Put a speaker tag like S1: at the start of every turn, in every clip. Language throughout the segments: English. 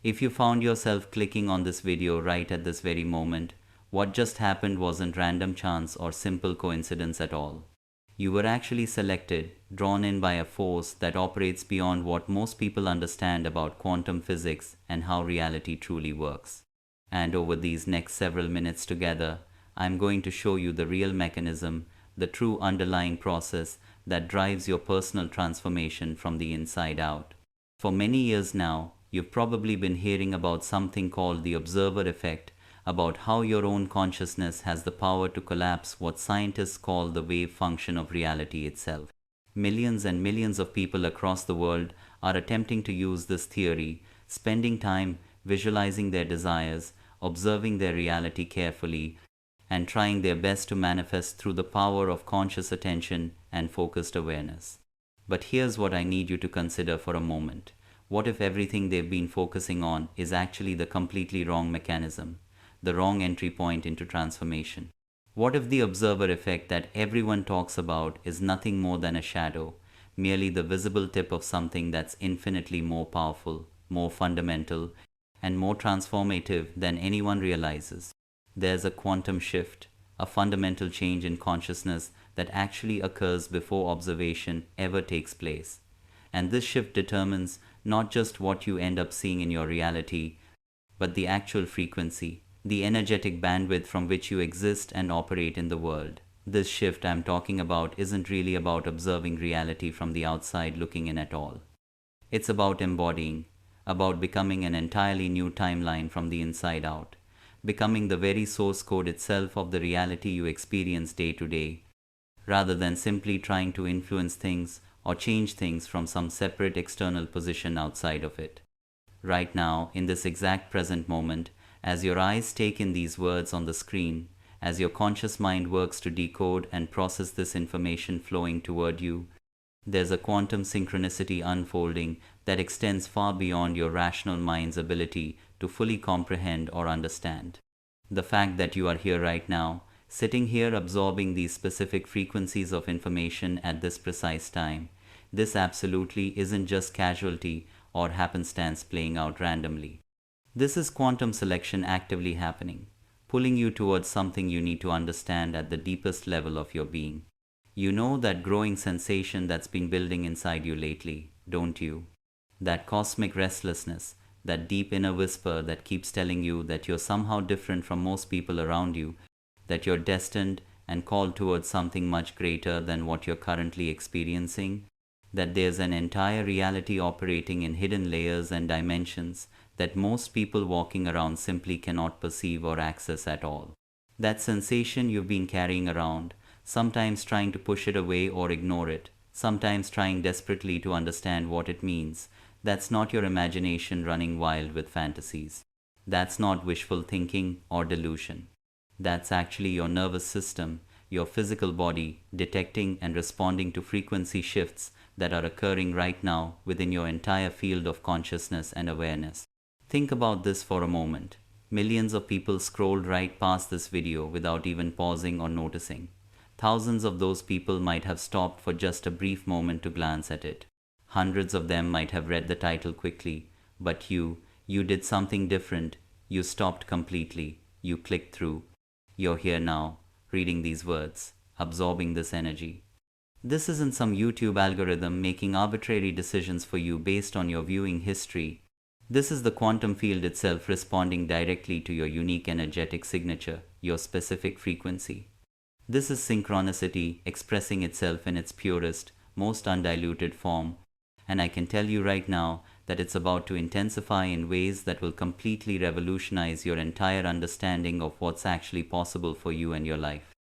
S1: If you found yourself clicking on this video right at this very moment, what just happened wasn't random chance or simple coincidence at all. You were actually selected, drawn in by a force that operates beyond what most people understand about quantum physics and how reality truly works. And over these next several minutes together, I'm going to show you the real mechanism, the true underlying process that drives your personal transformation from the inside out. For many years now, you've probably been hearing about something called the observer effect, about how your own consciousness has the power to collapse what scientists call the wave function of reality itself. Millions and millions of people across the world are attempting to use this theory, spending time visualizing their desires, observing their reality carefully, and trying their best to manifest through the power of conscious attention and focused awareness. But here's what I need you to consider for a moment. What if everything they've been focusing on is actually the completely wrong mechanism, the wrong entry point into transformation? What if the observer effect that everyone talks about is nothing more than a shadow, merely the visible tip of something that's infinitely more powerful, more fundamental, and more transformative than anyone realizes? There's a quantum shift, a fundamental change in consciousness that actually occurs before observation ever takes place. And this shift determines not just what you end up seeing in your reality, but the actual frequency, the energetic bandwidth from which you exist and operate in the world. This shift I'm talking about isn't really about observing reality from the outside looking in at all. It's about embodying, about becoming an entirely new timeline from the inside out, becoming the very source code itself of the reality you experience day to day, rather than simply trying to influence things or change things from some separate external position outside of it. Right now, in this exact present moment, as your eyes take in these words on the screen, as your conscious mind works to decode and process this information flowing toward you, there's a quantum synchronicity unfolding that extends far beyond your rational mind's ability to fully comprehend or understand. The fact that you are here right now, sitting here absorbing these specific frequencies of information at this precise time, this absolutely isn't just casualty or happenstance playing out randomly. This is quantum selection actively happening, pulling you towards something you need to understand at the deepest level of your being. You know that growing sensation that's been building inside you lately, don't you? That cosmic restlessness, that deep inner whisper that keeps telling you that you're somehow different from most people around you, that you're destined and called towards something much greater than what you're currently experiencing, that there's an entire reality operating in hidden layers and dimensions that most people walking around simply cannot perceive or access at all. That sensation you've been carrying around, sometimes trying to push it away or ignore it, sometimes trying desperately to understand what it means, that's not your imagination running wild with fantasies. That's not wishful thinking or delusion. That's actually your nervous system, your physical body, detecting and responding to frequency shifts that are occurring right now within your entire field of consciousness and awareness. Think about this for a moment. Millions of people scrolled right past this video without even pausing or noticing. Thousands of those people might have stopped for just a brief moment to glance at it. Hundreds of them might have read the title quickly, but you did something different. You stopped completely. You clicked through. You're here now, reading these words, absorbing this energy. This isn't some YouTube algorithm making arbitrary decisions for you based on your viewing history. This is the quantum field itself responding directly to your unique energetic signature, your specific frequency. This is synchronicity expressing itself in its purest, most undiluted form, and I can tell you right now that it's about to intensify in ways that will completely revolutionize your entire understanding of what's actually possible for you and your life.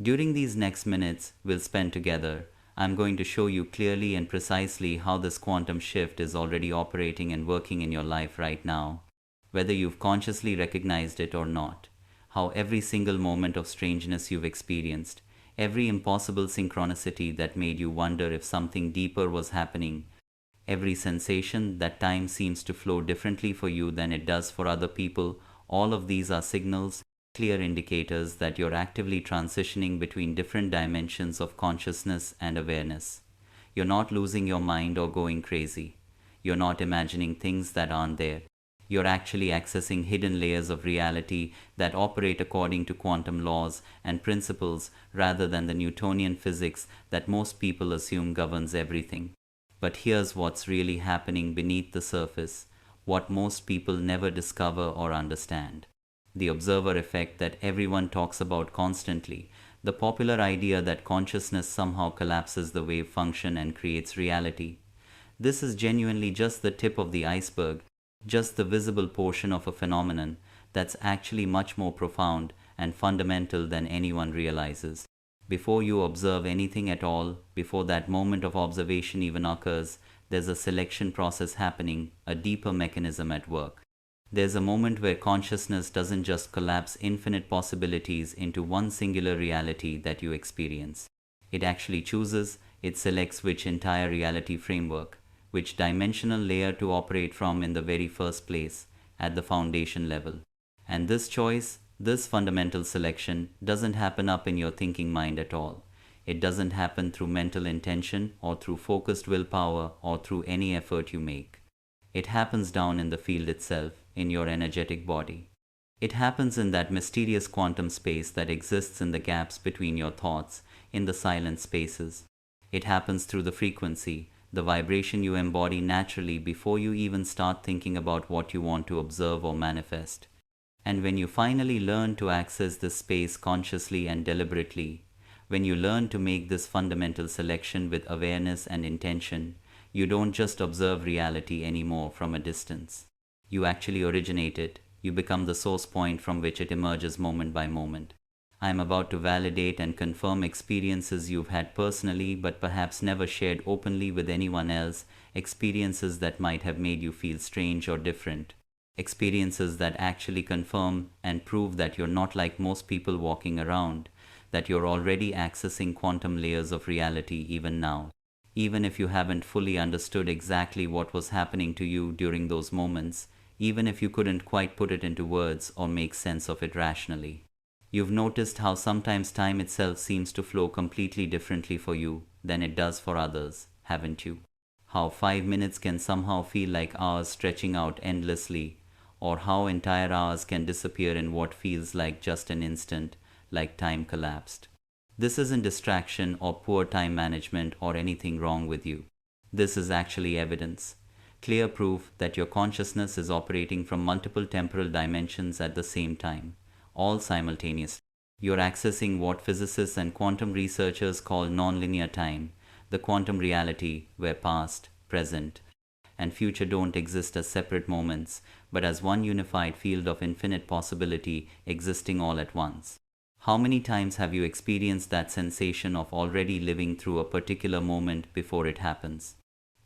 S1: During these next minutes we'll spend together, I'm going to show you clearly and precisely how this quantum shift is already operating and working in your life right now, whether you've consciously recognized it or not. How every single moment of strangeness you've experienced, every impossible synchronicity that made you wonder if something deeper was happening, every sensation that time seems to flow differently for you than it does for other people, all of these are signals clear indicators that you're actively transitioning between different dimensions of consciousness and awareness. You're not losing your mind or going crazy. You're not imagining things that aren't there. You're actually accessing hidden layers of reality that operate according to quantum laws and principles rather than the Newtonian physics that most people assume governs everything. But here's what's really happening beneath the surface, what most people never discover or understand. The observer effect that everyone talks about constantly, the popular idea that consciousness somehow collapses the wave function and creates reality. This is genuinely just the tip of the iceberg, just the visible portion of a phenomenon that's actually much more profound and fundamental than anyone realizes. Before you observe anything at all, before that moment of observation even occurs, there's a selection process happening, a deeper mechanism at work. There's a moment where consciousness doesn't just collapse infinite possibilities into one singular reality that you experience. It actually chooses, it selects which entire reality framework, which dimensional layer to operate from in the very first place, at the foundation level. And this choice, this fundamental selection, doesn't happen up in your thinking mind at all. It doesn't happen through mental intention or through focused willpower or through any effort you make. It happens down in the field itself, in your energetic body. It happens in that mysterious quantum space that exists in the gaps between your thoughts, in the silent spaces. It happens through the frequency, the vibration you embody naturally before you even start thinking about what you want to observe or manifest. And when you finally learn to access this space consciously and deliberately, when you learn to make this fundamental selection with awareness and intention, you don't just observe reality anymore from a distance. You actually originate it. You become the source point from which it emerges moment by moment. I am about to validate and confirm experiences you've had personally but perhaps never shared openly with anyone else, experiences that might have made you feel strange or different, experiences that actually confirm and prove that you're not like most people walking around, that you're already accessing quantum layers of reality even now, even if you haven't fully understood exactly what was happening to you during those moments, even if you couldn't quite put it into words or make sense of it rationally. You've noticed how sometimes time itself seems to flow completely differently for you than it does for others, haven't you? How 5 minutes can somehow feel like hours stretching out endlessly, or how entire hours can disappear in what feels like just an instant, like time collapsed. This isn't distraction or poor time management or anything wrong with you. This is actually evidence. Clear proof that your consciousness is operating from multiple temporal dimensions at the same time, all simultaneously. You're accessing what physicists and quantum researchers call nonlinear time, the quantum reality where past, present, and future don't exist as separate moments, but as one unified field of infinite possibility existing all at once. How many times have you experienced that sensation of already living through a particular moment before it happens?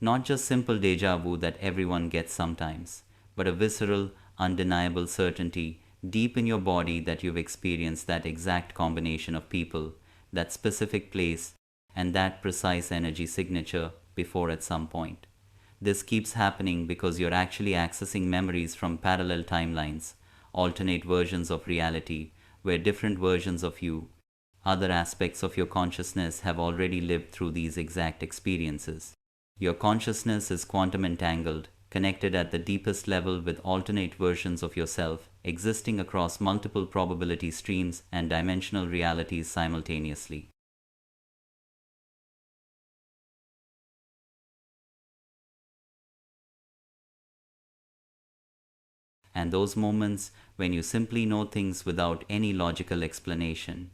S1: Not just simple déjà vu that everyone gets sometimes, but a visceral, undeniable certainty deep in your body that you've experienced that exact combination of people, that specific place, and that precise energy signature before at some point. This keeps happening because you're actually accessing memories from parallel timelines, alternate versions of reality, where different versions of you, other aspects of your consciousness have already lived through these exact experiences. Your consciousness is quantum entangled, connected at the deepest level with alternate versions of yourself, existing across multiple probability streams and dimensional realities simultaneously. And those moments when you simply know things without any logical explanation,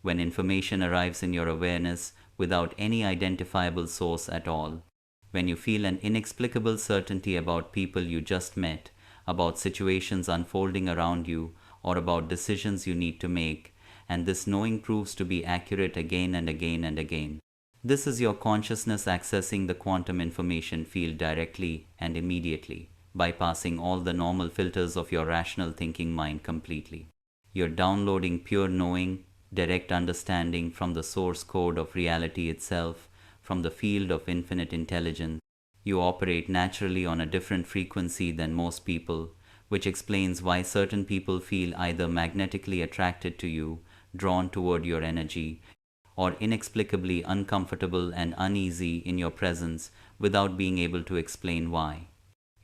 S1: when information arrives in your awareness without any identifiable source at all, when you feel an inexplicable certainty about people you just met, about situations unfolding around you, or about decisions you need to make, and this knowing proves to be accurate again and again and again. This is your consciousness accessing the quantum information field directly and immediately, bypassing all the normal filters of your rational thinking mind completely. You're downloading pure knowing, direct understanding from the source code of reality itself, from the field of infinite intelligence. You operate naturally on a different frequency than most people, which explains why certain people feel either magnetically attracted to you, drawn toward your energy, or inexplicably uncomfortable and uneasy in your presence without being able to explain why.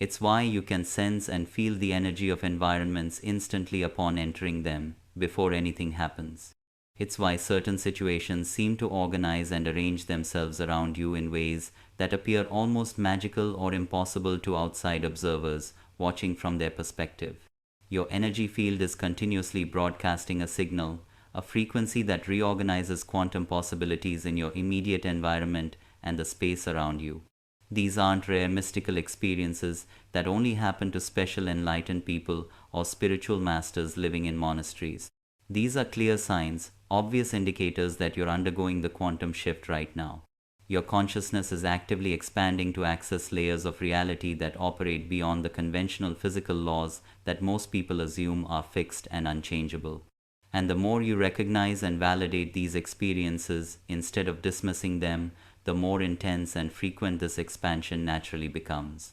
S1: It's why you can sense and feel the energy of environments instantly upon entering them, before anything happens. It's why certain situations seem to organize and arrange themselves around you in ways that appear almost magical or impossible to outside observers watching from their perspective. Your energy field is continuously broadcasting a signal, a frequency that reorganizes quantum possibilities in your immediate environment and the space around you. These aren't rare mystical experiences that only happen to special enlightened people or spiritual masters living in monasteries. These are clear signs, obvious indicators that you're undergoing the quantum shift right now. Your consciousness is actively expanding to access layers of reality that operate beyond the conventional physical laws that most people assume are fixed and unchangeable. And the more you recognize and validate these experiences instead of dismissing them, the more intense and frequent this expansion naturally becomes.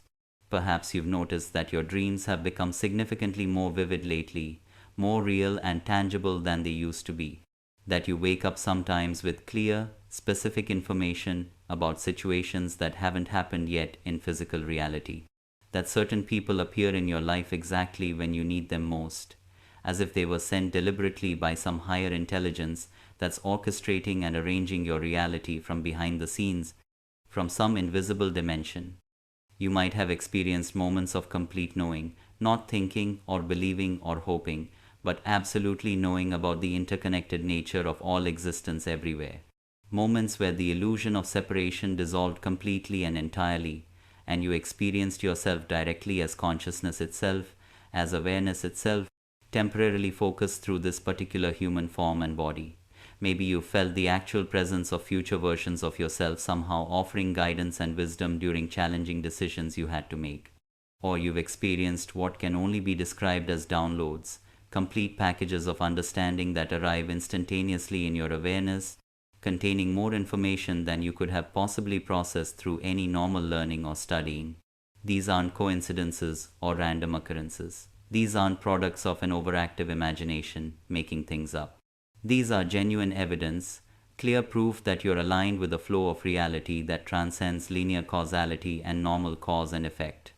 S1: Perhaps you've noticed that your dreams have become significantly more vivid lately, more real and tangible than they used to be. That you wake up sometimes with clear, specific information about situations that haven't happened yet in physical reality. That certain people appear in your life exactly when you need them most, as if they were sent deliberately by some higher intelligence that's orchestrating and arranging your reality from behind the scenes, from some invisible dimension. You might have experienced moments of complete knowing, not thinking or believing or hoping, but absolutely knowing about the interconnected nature of all existence everywhere. Moments where the illusion of separation dissolved completely and entirely, and you experienced yourself directly as consciousness itself, as awareness itself, temporarily focused through this particular human form and body. Maybe you felt the actual presence of future versions of yourself somehow offering guidance and wisdom during challenging decisions you had to make. Or you've experienced what can only be described as downloads, complete packages of understanding that arrive instantaneously in your awareness, containing more information than you could have possibly processed through any normal learning or studying. These aren't coincidences or random occurrences. These aren't products of an overactive imagination making things up. These are genuine evidence, clear proof that you're aligned with a flow of reality that transcends linear causality and normal cause and effect.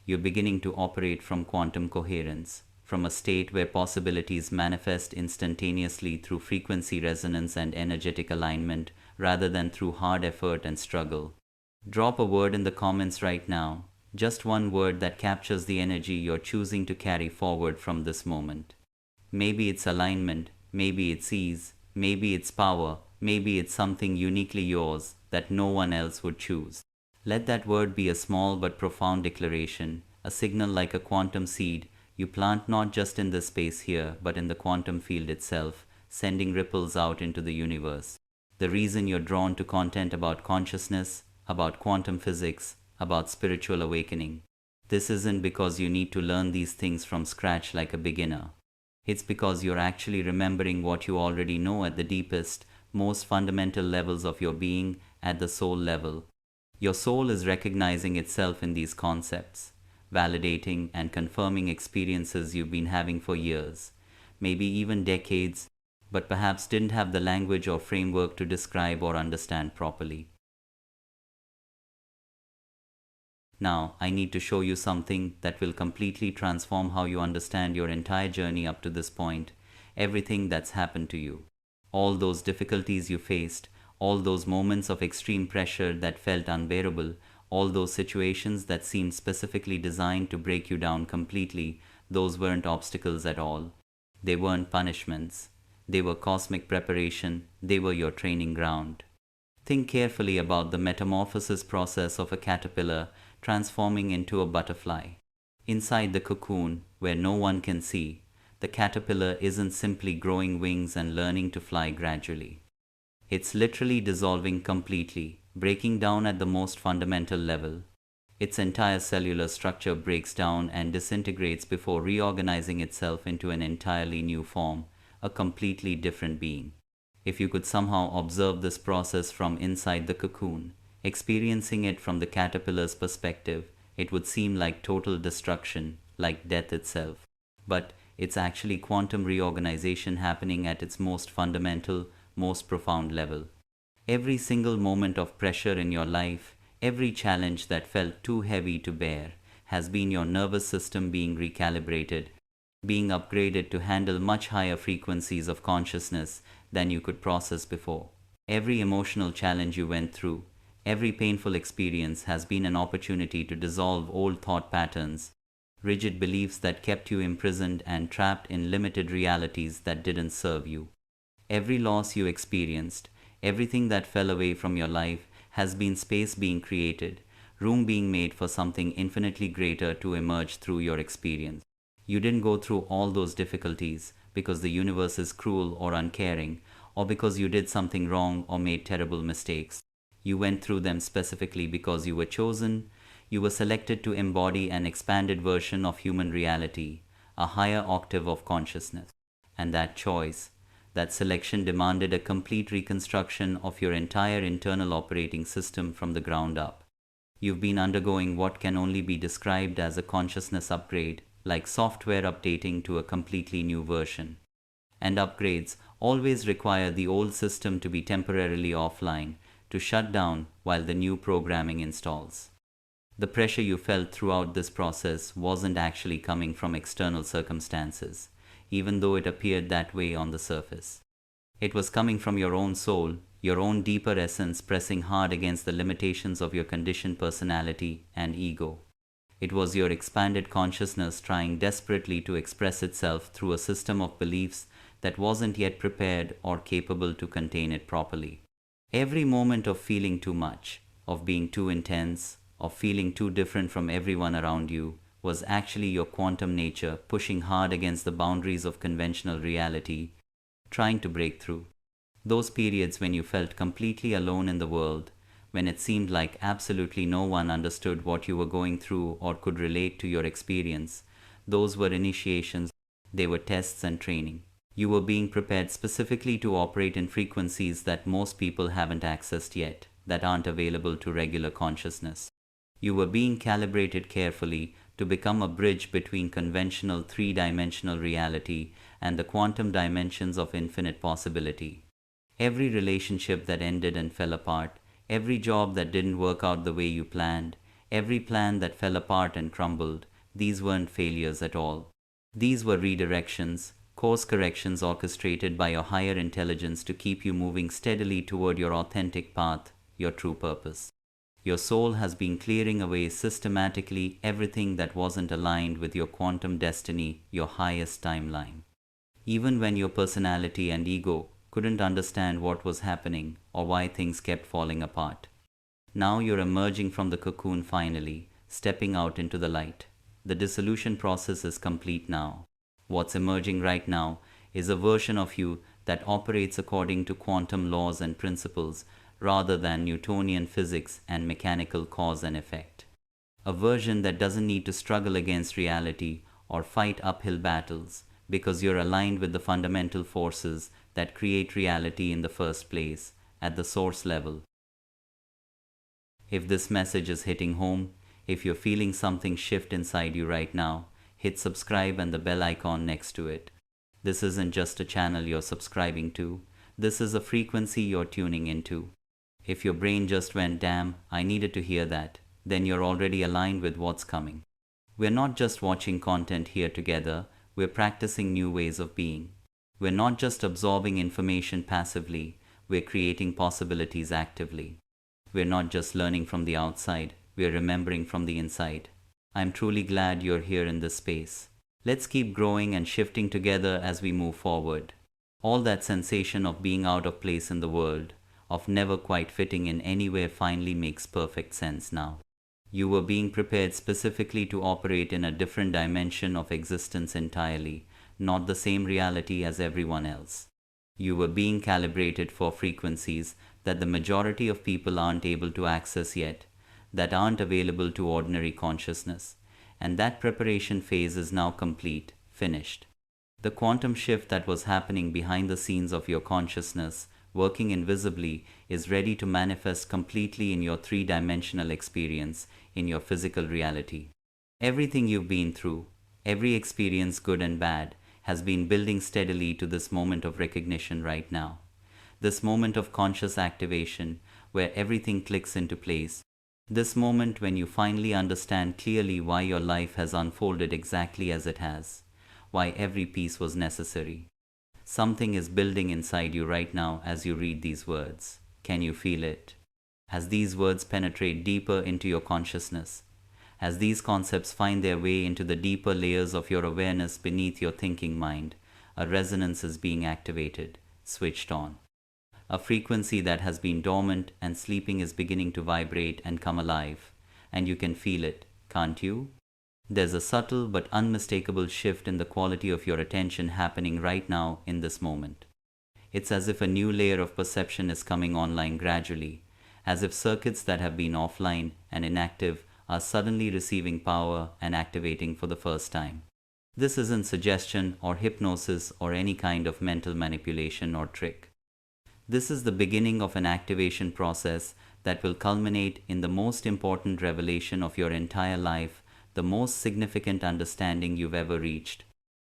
S1: You're beginning to operate from quantum coherence, from a state where possibilities manifest instantaneously through frequency resonance and energetic alignment rather than through hard effort and struggle. Drop a word in the comments right now, just one word that captures the energy you're choosing to carry forward from this moment. Maybe it's alignment, maybe it's ease, maybe it's power, maybe it's something uniquely yours that no one else would choose. Let that word be a small but profound declaration, a signal like a quantum seed you plant not just in this space here, but in the quantum field itself, sending ripples out into the universe. The reason you're drawn to content about consciousness, about quantum physics, about spiritual awakening. This isn't because you need to learn these things from scratch like a beginner. It's because you're actually remembering what you already know at the deepest, most fundamental levels of your being, at the soul level. Your soul is recognizing itself in these concepts, validating and confirming experiences you've been having for years, maybe even decades, but perhaps didn't have the language or framework to describe or understand properly. Now, I need to show you something that will completely transform how you understand your entire journey up to this point, everything that's happened to you. All those difficulties you faced, all those moments of extreme pressure that felt unbearable, all those situations that seemed specifically designed to break you down completely, those weren't obstacles at all. They weren't punishments. They were cosmic preparation. They were your training ground. Think carefully about the metamorphosis process of a caterpillar transforming into a butterfly. Inside the cocoon, where no one can see, the caterpillar isn't simply growing wings and learning to fly gradually. It's literally dissolving completely, breaking down at the most fundamental level. Its entire cellular structure breaks down and disintegrates before reorganizing itself into an entirely new form, a completely different being. If you could somehow observe this process from inside the cocoon, experiencing it from the caterpillar's perspective, it would seem like total destruction, like death itself. But it's actually quantum reorganization happening at its most fundamental, most profound level. Every single moment of pressure in your life, every challenge that felt too heavy to bear, has been your nervous system being recalibrated, being upgraded to handle much higher frequencies of consciousness than you could process before. Every emotional challenge you went through, every painful experience has been an opportunity to dissolve old thought patterns, rigid beliefs that kept you imprisoned and trapped in limited realities that didn't serve you. Every loss you experienced, everything that fell away from your life has been space being created, room being made for something infinitely greater to emerge through your experience. You didn't go through all those difficulties because the universe is cruel or uncaring, or because you did something wrong or made terrible mistakes. You went through them specifically because you were chosen, you were selected to embody an expanded version of human reality, a higher octave of consciousness. And that choice, that selection demanded a complete reconstruction of your entire internal operating system from the ground up. You've been undergoing what can only be described as a consciousness upgrade, like software updating to a completely new version. And upgrades always require the old system to be temporarily offline, to shut down while the new programming installs. The pressure you felt throughout this process wasn't actually coming from external circumstances, even though it appeared that way on the surface. It was coming from your own soul, your own deeper essence pressing hard against the limitations of your conditioned personality and ego. It was your expanded consciousness trying desperately to express itself through a system of beliefs that wasn't yet prepared or capable to contain it properly. Every moment of feeling too much, of being too intense, of feeling too different from everyone around you, was actually your quantum nature pushing hard against the boundaries of conventional reality, trying to break through. Those periods when you felt completely alone in the world, when it seemed like absolutely no one understood what you were going through or could relate to your experience, those were initiations, they were tests and training. You were being prepared specifically to operate in frequencies that most people haven't accessed yet, that aren't available to regular consciousness. You were being calibrated carefully to become a bridge between conventional three-dimensional reality and the quantum dimensions of infinite possibility. Every relationship that ended and fell apart, every job that didn't work out the way you planned, every plan that fell apart and crumbled, these weren't failures at all. These were redirections, course corrections orchestrated by your higher intelligence to keep you moving steadily toward your authentic path, your true purpose. Your soul has been clearing away systematically everything that wasn't aligned with your quantum destiny, your highest timeline. Even when your personality and ego couldn't understand what was happening or why things kept falling apart. Now you're emerging from the cocoon finally, stepping out into the light. The dissolution process is complete now. What's emerging right now is a version of you that operates according to quantum laws and principles rather than Newtonian physics and mechanical cause and effect. A version that doesn't need to struggle against reality or fight uphill battles because you're aligned with the fundamental forces that create reality in the first place, at the source level. If this message is hitting home, if you're feeling something shift inside you right now, hit subscribe and the bell icon next to it. This isn't just a channel you're subscribing to, this is a frequency you're tuning into. If your brain just went, damn, I needed to hear that, then you're already aligned with what's coming. We're not just watching content here together, we're practicing new ways of being. We're not just absorbing information passively, we're creating possibilities actively. We're not just learning from the outside, we're remembering from the inside. I'm truly glad you're here in this space. Let's keep growing and shifting together as we move forward. All that sensation of being out of place in the world, of never quite fitting in anywhere finally makes perfect sense now. You were being prepared specifically to operate in a different dimension of existence entirely, not the same reality as everyone else. You were being calibrated for frequencies that the majority of people aren't able to access yet, that aren't available to ordinary consciousness, and that preparation phase is now complete, finished. The quantum shift that was happening behind the scenes of your consciousness, working invisibly, is ready to manifest completely in your three-dimensional experience, in your physical reality. Everything you've been through, Every experience, good and bad, has been building steadily to this moment of recognition right now. This moment of conscious activation where everything clicks into place. This moment when you finally understand clearly why your life has unfolded exactly as it has, why every piece was necessary. Something is building inside you right now as you read these words. Can you feel it? As these words penetrate deeper into your consciousness, as these concepts find their way into the deeper layers of your awareness beneath your thinking mind, a resonance is being activated, switched on. A frequency that has been dormant and sleeping is beginning to vibrate and come alive, and you can feel it, can't you? There's a subtle but unmistakable shift in the quality of your attention happening right now in this moment. It's as if a new layer of perception is coming online gradually, as if circuits that have been offline and inactive are suddenly receiving power and activating for the first time. This isn't suggestion or hypnosis or any kind of mental manipulation or trick. This is the beginning of an activation process that will culminate in the most important revelation of your entire life, the most significant understanding you've ever reached.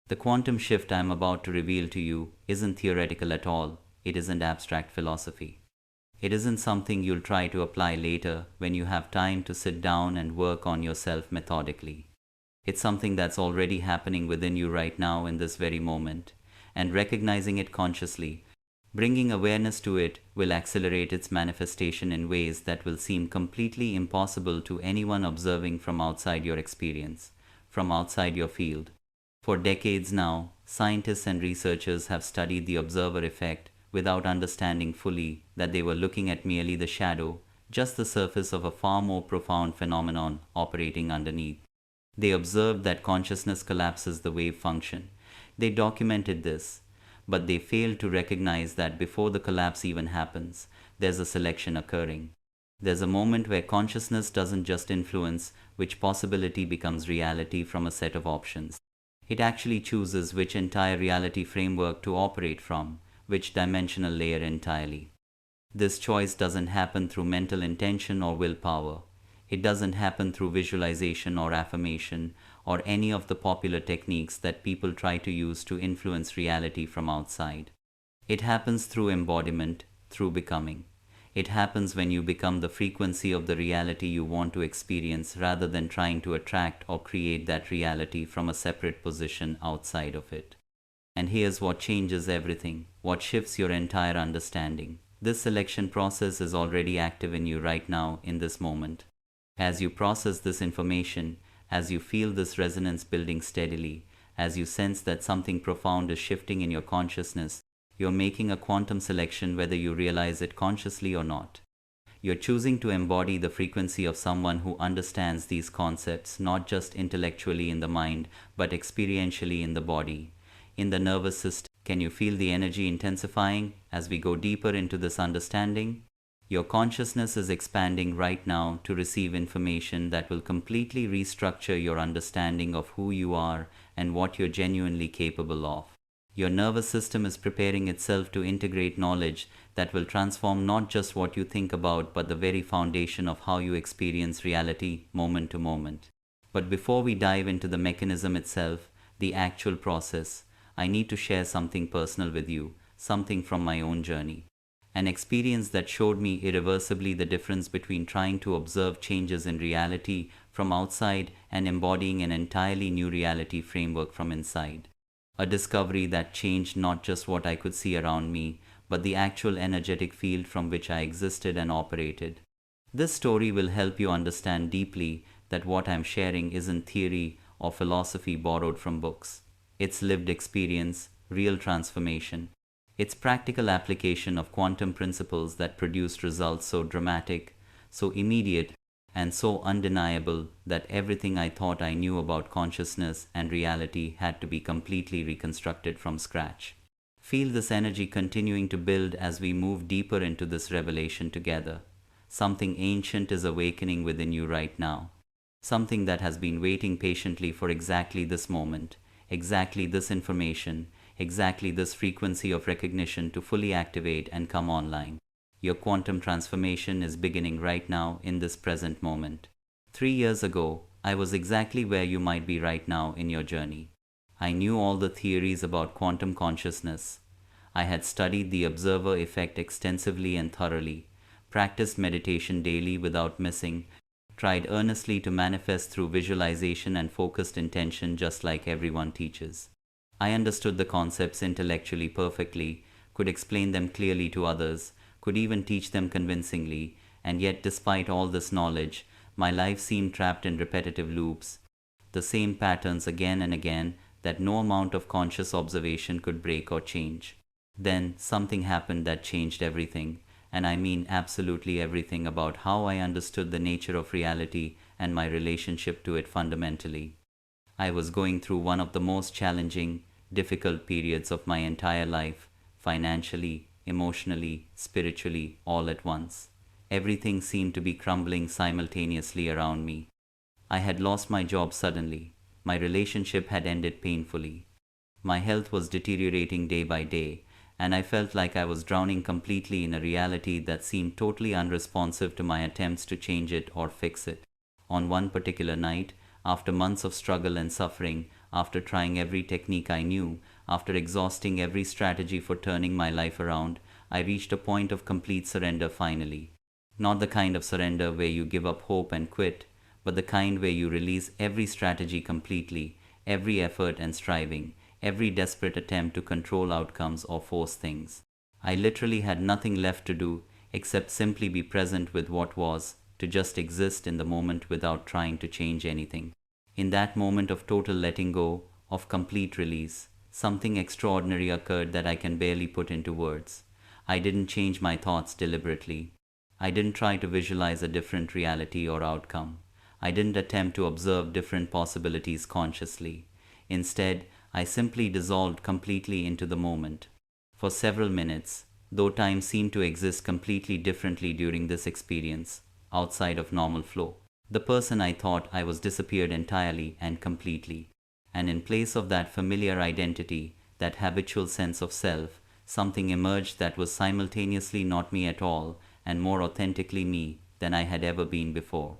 S1: The quantum shift I'm about to reveal to you isn't theoretical at all. It isn't abstract philosophy. It isn't something you'll try to apply later when you have time to sit down and work on yourself methodically. It's something that's already happening within you right now in this very moment, and recognizing it consciously, bringing awareness to it, will accelerate its manifestation in ways that will seem completely impossible to anyone observing from outside your experience, from outside your field. For decades now, scientists and researchers have studied the observer effect without understanding fully that they were looking at merely the shadow, just the surface of a far more profound phenomenon operating underneath. They observed that consciousness collapses the wave function. They documented this, but they failed to recognize that before the collapse even happens, there's a selection occurring. There's a moment where consciousness doesn't just influence which possibility becomes reality from a set of options. It actually chooses which entire reality framework to operate from, which dimensional layer entirely. This choice doesn't happen through mental intention or willpower. It doesn't happen through visualization or affirmation or any of the popular techniques that people try to use to influence reality from outside. It happens through embodiment, through becoming. It happens when you become the frequency of the reality you want to experience rather than trying to attract or create that reality from a separate position outside of it. And here's what changes everything, what shifts your entire understanding. This selection process is already active in you right now in this moment. As you process this information, as you feel this resonance building steadily, as you sense that something profound is shifting in your consciousness, you're making a quantum selection whether you realize it consciously or not. You're choosing to embody the frequency of someone who understands these concepts not just intellectually in the mind, but experientially in the body, in the nervous system. Can you feel the energy intensifying as we go deeper into this understanding? Your consciousness is expanding right now to receive information that will completely restructure your understanding of who you are and what you're genuinely capable of. Your nervous system is preparing itself to integrate knowledge that will transform not just what you think about, but the very foundation of how you experience reality moment to moment. But before we dive into the mechanism itself, the actual process, I need to share something personal with you, something from my own journey. An experience that showed me irreversibly the difference between trying to observe changes in reality from outside and embodying an entirely new reality framework from inside. A discovery that changed not just what I could see around me, but the actual energetic field from which I existed and operated. This story will help you understand deeply that what I'm sharing isn't theory or philosophy borrowed from books. It's lived experience, real transformation. It's practical application of quantum principles that produced results so dramatic, so immediate, and so undeniable that everything I thought I knew about consciousness and reality had to be completely reconstructed from scratch. Feel this energy continuing to build as we move deeper into this revelation together. Something ancient is awakening within you right now. Something that has been waiting patiently for exactly this moment, exactly this information, exactly this frequency of recognition to fully activate and come online. Your quantum transformation is beginning right now in this present moment. 3 years ago, I was exactly where you might be right now in your journey. I knew all the theories about quantum consciousness. I had studied the observer effect extensively and thoroughly, practiced meditation daily without missing, tried earnestly to manifest through visualization and focused intention just like everyone teaches. I understood the concepts intellectually perfectly, could explain them clearly to others, could even teach them convincingly, and yet despite all this knowledge, my life seemed trapped in repetitive loops, the same patterns again and again that no amount of conscious observation could break or change. Then something happened that changed everything, and I mean absolutely everything about how I understood the nature of reality and my relationship to it fundamentally. I was going through one of the most challenging, difficult periods of my entire life, financially, emotionally, spiritually, all at once. Everything seemed to be crumbling simultaneously around me. I had lost my job suddenly. My relationship had ended painfully. My health was deteriorating day by day, and I felt like I was drowning completely in a reality that seemed totally unresponsive to my attempts to change it or fix it. On one particular night, after months of struggle and suffering, after trying every technique I knew, after exhausting every strategy for turning my life around, I reached a point of complete surrender finally. Not the kind of surrender where you give up hope and quit, but the kind where you release every strategy completely, every effort and striving, every desperate attempt to control outcomes or force things. I literally had nothing left to do except simply be present with what was, to just exist in the moment without trying to change anything. In that moment of total letting go, of complete release, something extraordinary occurred that I can barely put into words. I didn't change my thoughts deliberately. I didn't try to visualize a different reality or outcome. I didn't attempt to observe different possibilities consciously. Instead, I simply dissolved completely into the moment. For several minutes, though time seemed to exist completely differently during this experience, outside of normal flow, the person I thought I was disappeared entirely and completely. And in place of that familiar identity, that habitual sense of self, something emerged that was simultaneously not me at all and more authentically me than I had ever been before.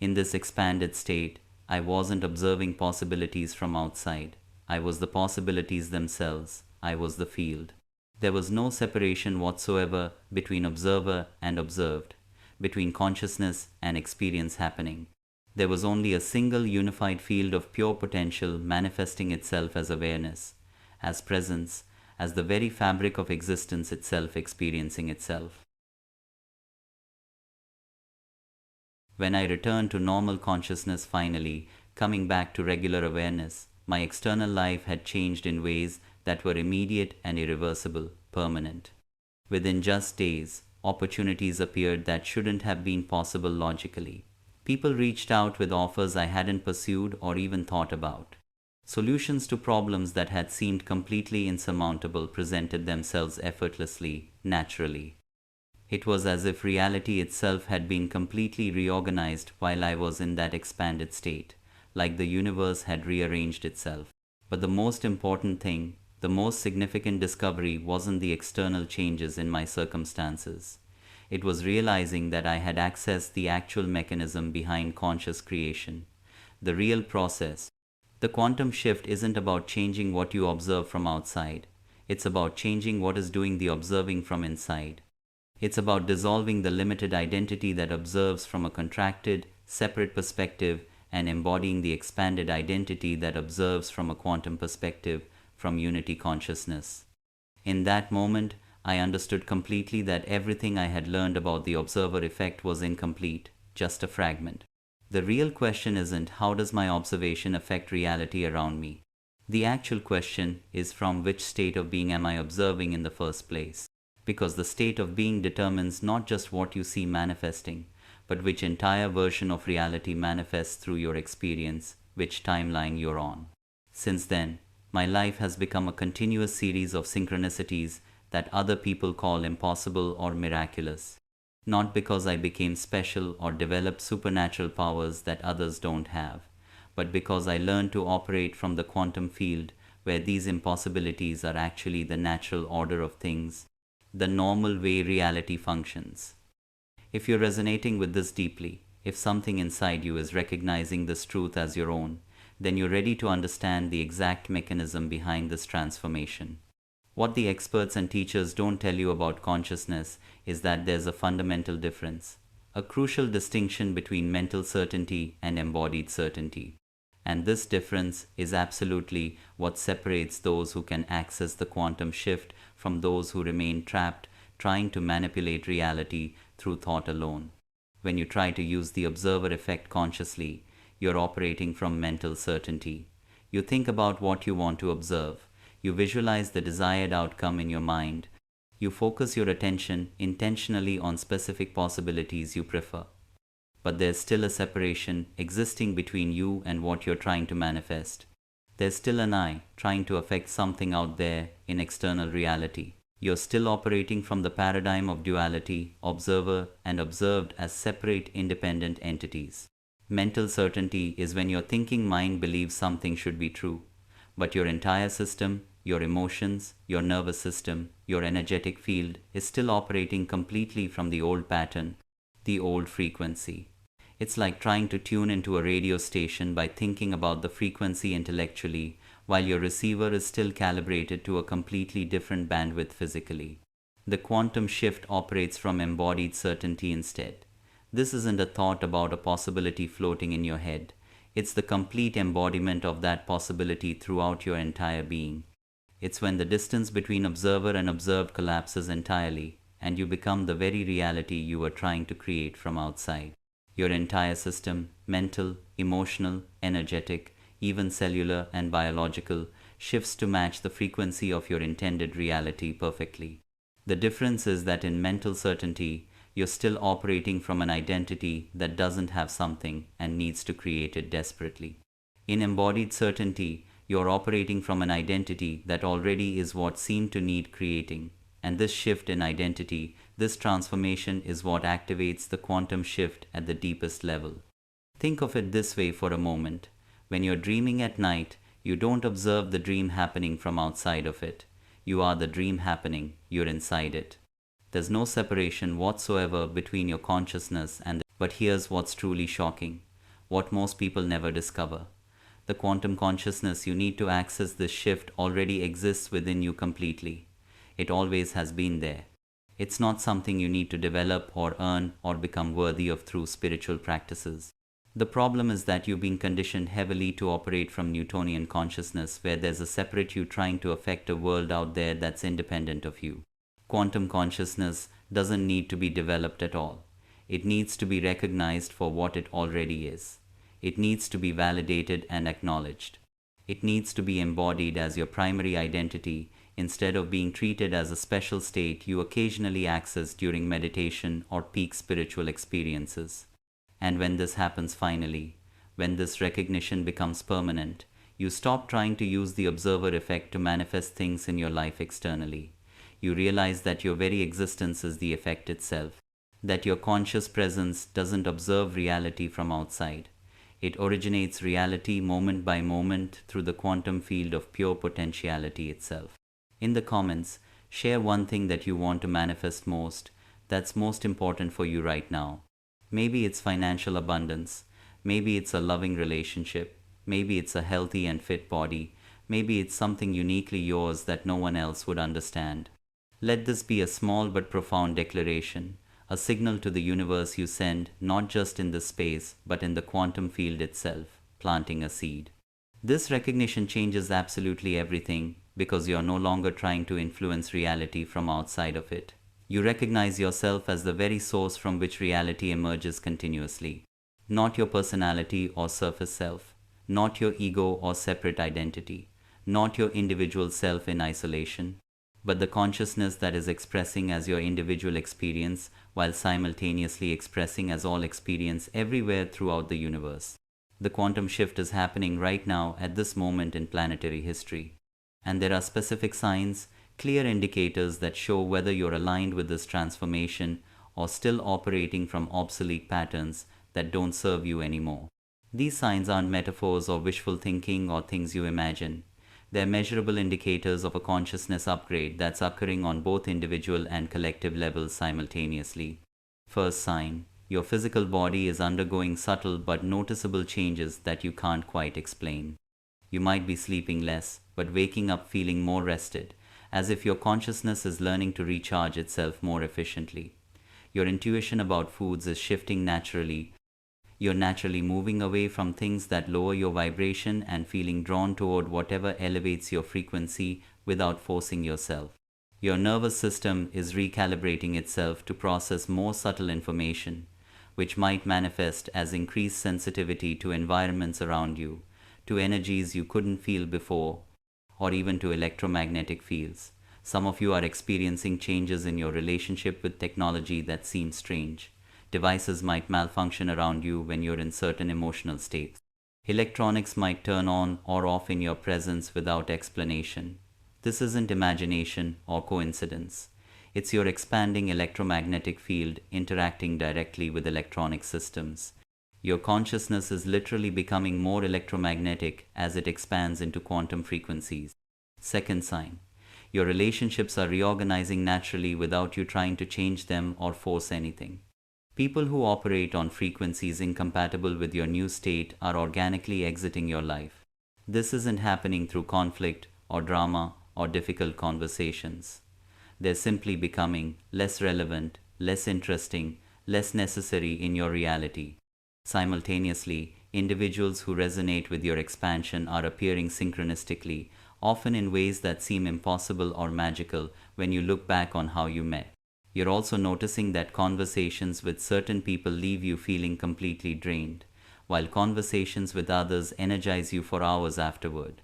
S1: In this expanded state, I wasn't observing possibilities from outside. I was the possibilities themselves. I was the field. There was no separation whatsoever between observer and observed, between consciousness and experience happening. There was only a single unified field of pure potential manifesting itself as awareness, as presence, as the very fabric of existence itself experiencing itself. When I returned to normal consciousness finally, coming back to regular awareness, my external life had changed in ways that were immediate and irreversible, permanent. Within just days, opportunities appeared that shouldn't have been possible logically. People reached out with offers I hadn't pursued or even thought about. Solutions to problems that had seemed completely insurmountable presented themselves effortlessly, naturally. It was as if reality itself had been completely reorganized while I was in that expanded state, like the universe had rearranged itself. But the most important thing, the most significant discovery wasn't the external changes in my circumstances. It was realizing that I had accessed the actual mechanism behind conscious creation, the real process. The quantum shift isn't about changing what you observe from outside. It's about changing what is doing the observing from inside. It's about dissolving the limited identity that observes from a contracted, separate perspective and embodying the expanded identity that observes from a quantum perspective, from unity consciousness. In that moment, I understood completely that everything I had learned about the observer effect was incomplete, just a fragment. The real question isn't how does my observation affect reality around me? The actual question is from which state of being am I observing in the first place? Because the state of being determines not just what you see manifesting, but which entire version of reality manifests through your experience, which timeline you're on. Since then, my life has become a continuous series of synchronicities that other people call impossible or miraculous. Not because I became special or developed supernatural powers that others don't have, but because I learned to operate from the quantum field where these impossibilities are actually the natural order of things, the normal way reality functions. If you're resonating with this deeply, If something inside you is recognizing this truth as your own, then you're ready to understand the exact mechanism behind this transformation. What the experts and teachers don't tell you about consciousness is that there's a fundamental difference, a crucial distinction between mental certainty and embodied certainty. And this difference is absolutely what separates those who can access the quantum shift from those who remain trapped trying to manipulate reality through thought alone. When you try to use the observer effect consciously, you're operating from mental certainty. You think about what you want to observe. You visualize the desired outcome in your mind. You focus your attention intentionally on specific possibilities you prefer. But there's still a separation existing between you and what you're trying to manifest. There's still an I trying to affect something out there in external reality. You're still operating from the paradigm of duality, observer and observed as separate independent entities. Mental certainty is when your thinking mind believes something should be true, but your entire system, your emotions, your nervous system, your energetic field is still operating completely from the old pattern, the old frequency. It's like trying to tune into a radio station by thinking about the frequency intellectually, while your receiver is still calibrated to a completely different bandwidth physically. The quantum shift operates from embodied certainty instead. This isn't a thought about a possibility floating in your head. It's the complete embodiment of that possibility throughout your entire being. It's when the distance between observer and observed collapses entirely, and you become the very reality you were trying to create from outside. Your entire system, mental, emotional, energetic, even cellular and biological, shifts to match the frequency of your intended reality perfectly. The difference is that in mental certainty, you're still operating from an identity that doesn't have something and needs to create it desperately. In embodied certainty, you're operating from an identity that already is what seemed to need creating. And this shift in identity, this transformation is what activates the quantum shift at the deepest level. Think of it this way for a moment. When you're dreaming at night, you don't observe the dream happening from outside of it. You are the dream happening, you're inside it. There's no separation whatsoever between your consciousness and but here's what's truly shocking, what most people never discover. The quantum consciousness you need to access this shift already exists within you completely. It always has been there. It's not something you need to develop or earn or become worthy of through spiritual practices. The problem is that you've been conditioned heavily to operate from Newtonian consciousness, where there's a separate you trying to affect a world out there that's independent of you. Quantum consciousness doesn't need to be developed at all. It needs to be recognized for what it already is. It needs to be validated and acknowledged. It needs to be embodied as your primary identity instead of being treated as a special state you occasionally access during meditation or peak spiritual experiences. And when this happens finally, when this recognition becomes permanent, you stop trying to use the observer effect to manifest things in your life externally. You realize that your very existence is the effect itself, that your conscious presence doesn't observe reality from outside. It originates reality moment by moment through the quantum field of pure potentiality itself. In the comments, share one thing that you want to manifest most, that's most important for you right now. Maybe it's financial abundance, maybe it's a loving relationship, maybe it's a healthy and fit body, maybe it's something uniquely yours that no one else would understand. Let this be a small but profound declaration, a signal to the universe you send not just in this space but in the quantum field itself, planting a seed. This recognition changes absolutely everything because you are no longer trying to influence reality from outside of it. You recognize yourself as the very source from which reality emerges continuously. Not your personality or surface self, not your ego or separate identity, not your individual self in isolation, but the consciousness that is expressing as your individual experience while simultaneously expressing as all experience everywhere throughout the universe. The quantum shift is happening right now at this moment in planetary history. And there are specific signs, clear indicators that show whether you're aligned with this transformation or still operating from obsolete patterns that don't serve you anymore. These signs aren't metaphors or wishful thinking or things you imagine. They're measurable indicators of a consciousness upgrade that's occurring on both individual and collective levels simultaneously. First sign, Your physical body is undergoing subtle but noticeable changes that you can't quite explain. You might be sleeping less, but waking up feeling more rested, as if your consciousness is learning to recharge itself more efficiently. Your intuition about foods is shifting naturally. You're naturally moving away from things that lower your vibration and feeling drawn toward whatever elevates your frequency without forcing yourself. Your nervous system is recalibrating itself to process more subtle information, which might manifest as increased sensitivity to environments around you, to energies you couldn't feel before, or even to electromagnetic fields. Some of you are experiencing changes in your relationship with technology that seem strange. Devices might malfunction around you when you're in certain emotional states. Electronics might turn on or off in your presence without explanation. This isn't imagination or coincidence. It's your expanding electromagnetic field interacting directly with electronic systems. Your consciousness is literally becoming more electromagnetic as it expands into quantum frequencies. Second sign. Your relationships are reorganizing naturally without you trying to change them or force anything. People who operate on frequencies incompatible with your new state are organically exiting your life. This isn't happening through conflict or drama or difficult conversations. They're simply becoming less relevant, less interesting, less necessary in your reality. Simultaneously, individuals who resonate with your expansion are appearing synchronistically, often in ways that seem impossible or magical when you look back on how you met. You're also noticing that conversations with certain people leave you feeling completely drained, while conversations with others energize you for hours afterward.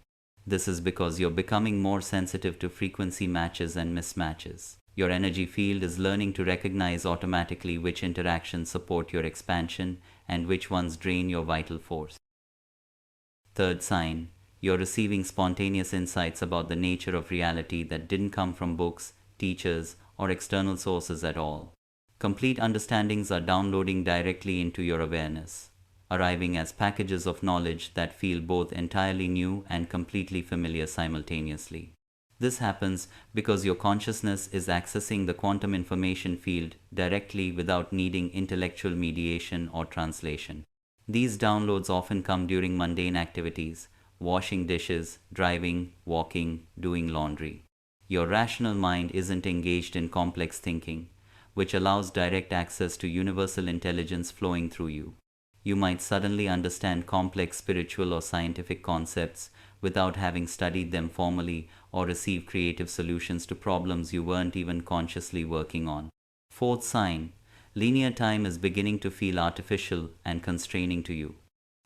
S1: This is because you're becoming more sensitive to frequency matches and mismatches. Your energy field is learning to recognize automatically which interactions support your expansion and which ones drain your vital force. Third sign, you're receiving spontaneous insights about the nature of reality that didn't come from books, teachers, or external sources at all. Complete understandings are downloading directly into your awareness, arriving as packages of knowledge that feel both entirely new and completely familiar simultaneously. This happens because your consciousness is accessing the quantum information field directly without needing intellectual mediation or translation. These downloads often come during mundane activities, washing dishes, driving, walking, doing laundry. Your rational mind isn't engaged in complex thinking, which allows direct access to universal intelligence flowing through you. You might suddenly understand complex spiritual or scientific concepts without having studied them formally or receive creative solutions to problems you weren't even consciously working on. Fourth sign, linear time is beginning to feel artificial and constraining to you.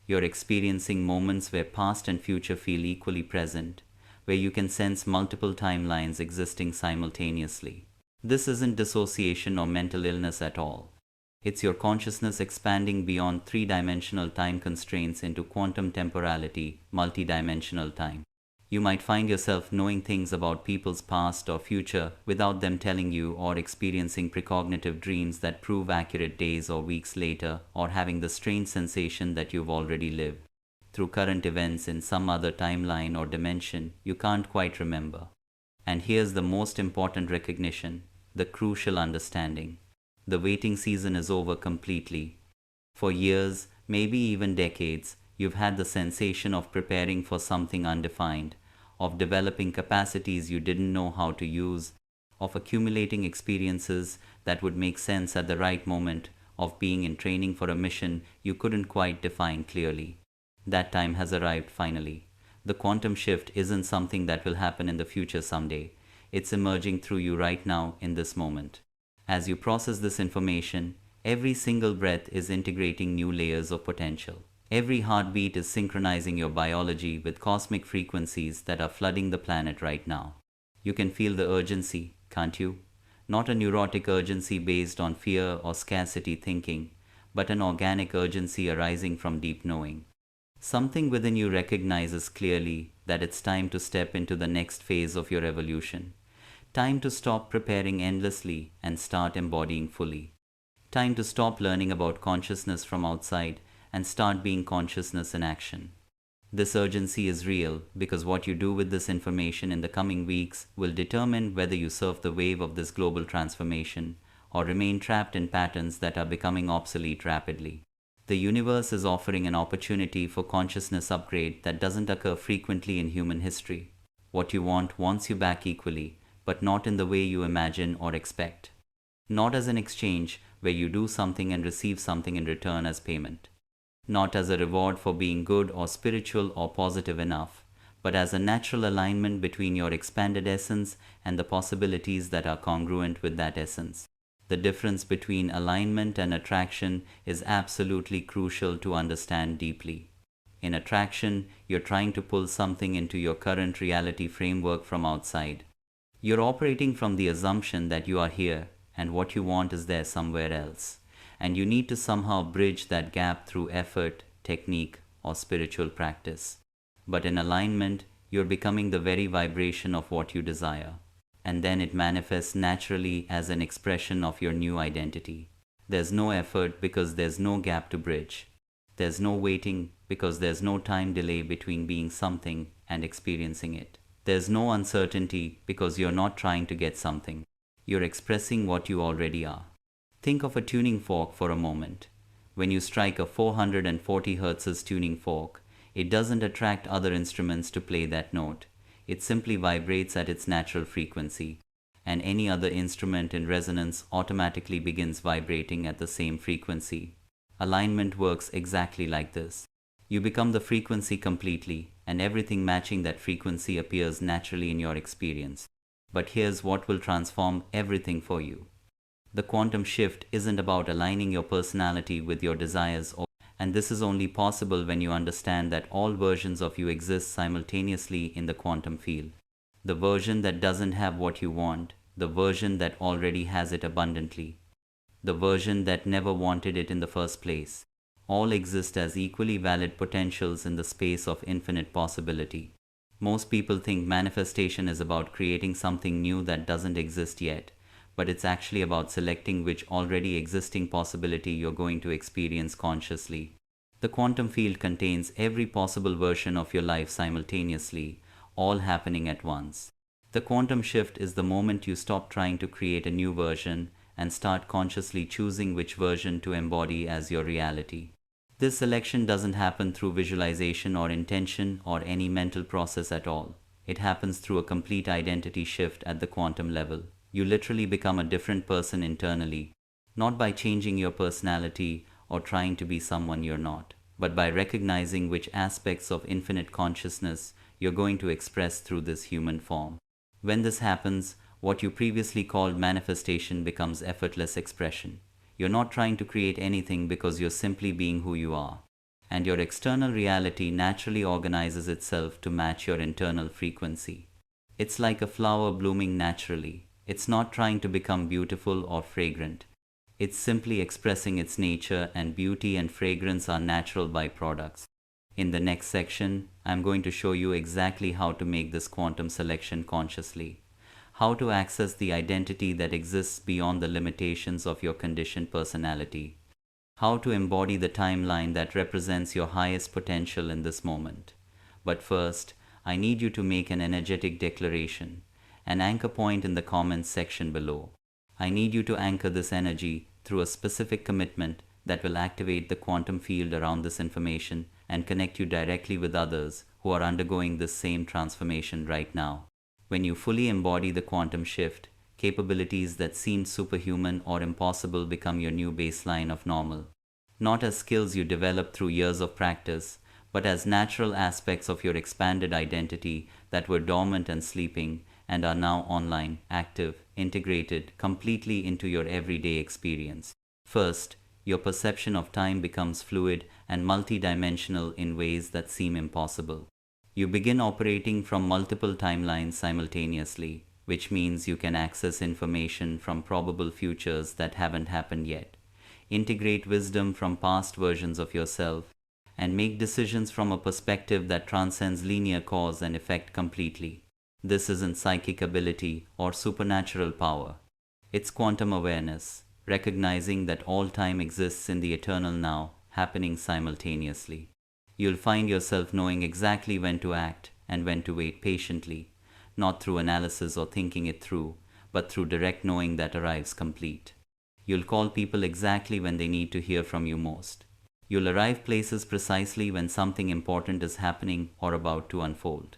S1: You're experiencing moments where past and future feel equally present, where you can sense multiple timelines existing simultaneously. This isn't dissociation or mental illness at all. It's your consciousness expanding beyond three-dimensional time constraints into quantum temporality, multidimensional time. You might find yourself knowing things about people's past or future without them telling you, or experiencing precognitive dreams that prove accurate days or weeks later, or having the strange sensation that you've already lived through current events in some other timeline or dimension you can't quite remember. And here's the most important recognition, the crucial understanding. The waiting season is over completely. For years, maybe even decades, you've had the sensation of preparing for something undefined, of developing capacities you didn't know how to use, of accumulating experiences that would make sense at the right moment, of being in training for a mission you couldn't quite define clearly. That time has arrived finally. The quantum shift isn't something that will happen in the future someday. It's emerging through you right now in this moment. As you process this information, every single breath is integrating new layers of potential. Every heartbeat is synchronizing your biology with cosmic frequencies that are flooding the planet right now. You can feel the urgency, can't you? Not a neurotic urgency based on fear or scarcity thinking, but an organic urgency arising from deep knowing. Something within you recognizes clearly that it's time to step into the next phase of your evolution. Time to stop preparing endlessly and start embodying fully. Time to stop learning about consciousness from outside and start being consciousness in action. This urgency is real because what you do with this information in the coming weeks will determine whether you surf the wave of this global transformation or remain trapped in patterns that are becoming obsolete rapidly. The universe is offering an opportunity for consciousness upgrade that doesn't occur frequently in human history. What you want wants you back equally, but not in the way you imagine or expect. Not as an exchange where you do something and receive something in return as payment. Not as a reward for being good or spiritual or positive enough, but as a natural alignment between your expanded essence and the possibilities that are congruent with that essence. The difference between alignment and attraction is absolutely crucial to understand deeply. In attraction, you're trying to pull something into your current reality framework from outside. You're operating from the assumption that you are here and what you want is there somewhere else, and you need to somehow bridge that gap through effort, technique, or spiritual practice. But in alignment, you're becoming the very vibration of what you desire, and then it manifests naturally as an expression of your new identity. There's no effort because there's no gap to bridge. There's no waiting because there's no time delay between being something and experiencing it. There's no uncertainty because you're not trying to get something. You're expressing what you already are. Think of a tuning fork for a moment. When you strike a 440 Hz tuning fork, it doesn't attract other instruments to play that note. It simply vibrates at its natural frequency, and any other instrument in resonance automatically begins vibrating at the same frequency. Alignment works exactly like this. You become the frequency completely, and everything matching that frequency appears naturally in your experience. But here's what will transform everything for you. The quantum shift isn't about aligning your personality with your desires, and this is only possible when you understand that all versions of you exist simultaneously in the quantum field. The version that doesn't have what you want, the version that already has it abundantly, the version that never wanted it in the first place, all exist as equally valid potentials in the space of infinite possibility. Most people think manifestation is about creating something new that doesn't exist yet, but it's actually about selecting which already existing possibility you're going to experience consciously. The quantum field contains every possible version of your life simultaneously, all happening at once. The quantum shift is the moment you stop trying to create a new version and start consciously choosing which version to embody as your reality. This selection doesn't happen through visualization or intention or any mental process at all. It happens through a complete identity shift at the quantum level. You literally become a different person internally, not by changing your personality or trying to be someone you're not, but by recognizing which aspects of infinite consciousness you're going to express through this human form. When this happens, what you previously called manifestation becomes effortless expression. You're not trying to create anything because you're simply being who you are, and your external reality naturally organizes itself to match your internal frequency. It's like a flower blooming naturally. It's not trying to become beautiful or fragrant. It's simply expressing its nature, and beauty and fragrance are natural byproducts. In the next section, I'm going to show you exactly how to make this quantum selection consciously, how to access the identity that exists beyond the limitations of your conditioned personality, how to embody the timeline that represents your highest potential in this moment. But first, I need you to make an energetic declaration, an anchor point in the comments section below. I need you to anchor this energy through a specific commitment that will activate the quantum field around this information and connect you directly with others who are undergoing this same transformation right now. When you fully embody the quantum shift, capabilities that seemed superhuman or impossible become your new baseline of normal. Not as skills you develop through years of practice, but as natural aspects of your expanded identity that were dormant and sleeping and are now online, active, integrated completely into your everyday experience. First, your perception of time becomes fluid and multidimensional in ways that seem impossible. You begin operating from multiple timelines simultaneously, which means you can access information from probable futures that haven't happened yet, integrate wisdom from past versions of yourself, and make decisions from a perspective that transcends linear cause and effect completely. This isn't psychic ability or supernatural power. It's quantum awareness, recognizing that all time exists in the eternal now, happening simultaneously. You'll find yourself knowing exactly when to act and when to wait patiently, not through analysis or thinking it through, but through direct knowing that arrives complete. You'll call people exactly when they need to hear from you most. You'll arrive places precisely when something important is happening or about to unfold.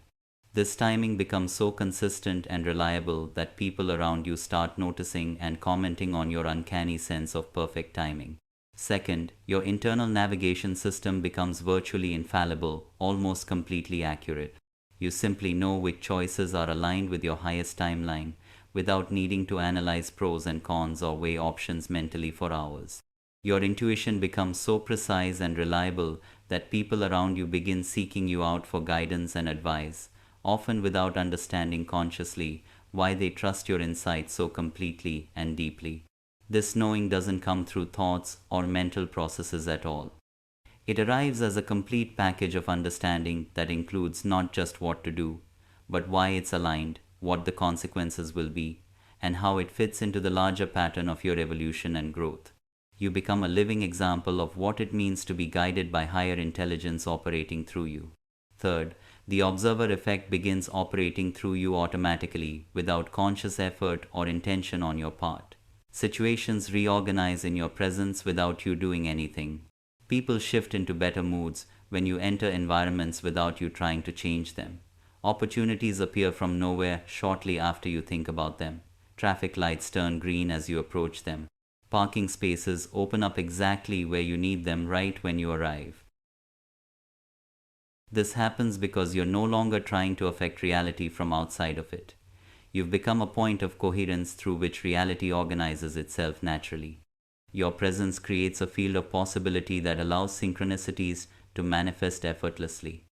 S1: This timing becomes so consistent and reliable that people around you start noticing and commenting on your uncanny sense of perfect timing. Second, your internal navigation system becomes virtually infallible, almost completely accurate. You simply know which choices are aligned with your highest timeline without needing to analyze pros and cons or weigh options mentally for hours. Your intuition becomes so precise and reliable that people around you begin seeking you out for guidance and advice, often without understanding consciously why they trust your insights so completely and deeply. This knowing doesn't come through thoughts or mental processes at all. It arrives as a complete package of understanding that includes not just what to do, but why it's aligned, what the consequences will be, and how it fits into the larger pattern of your evolution and growth. You become a living example of what it means to be guided by higher intelligence operating through you. Third, the observer effect begins operating through you automatically without conscious effort or intention on your part. Situations reorganize in your presence without you doing anything. People shift into better moods when you enter environments without you trying to change them. Opportunities appear from nowhere shortly after you think about them. Traffic lights turn green as you approach them. Parking spaces open up exactly where you need them right when you arrive. This happens because you're no longer trying to affect reality from outside of it. You've become a point of coherence through which reality organizes itself naturally. Your presence creates a field of possibility that allows synchronicities to manifest effortlessly.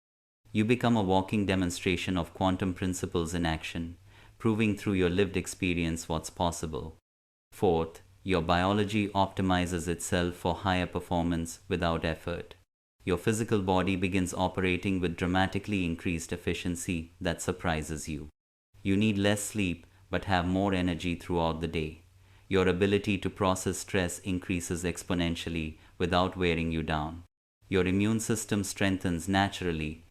S1: You become a walking demonstration of quantum principles in action, proving through your lived experience what's possible. Fourth, your biology optimizes itself for higher performance without effort. Your physical body begins operating with dramatically increased efficiency that surprises you. You need less sleep but have more energy throughout the day. Your ability to process stress increases exponentially without wearing you down. Your immune system strengthens naturally.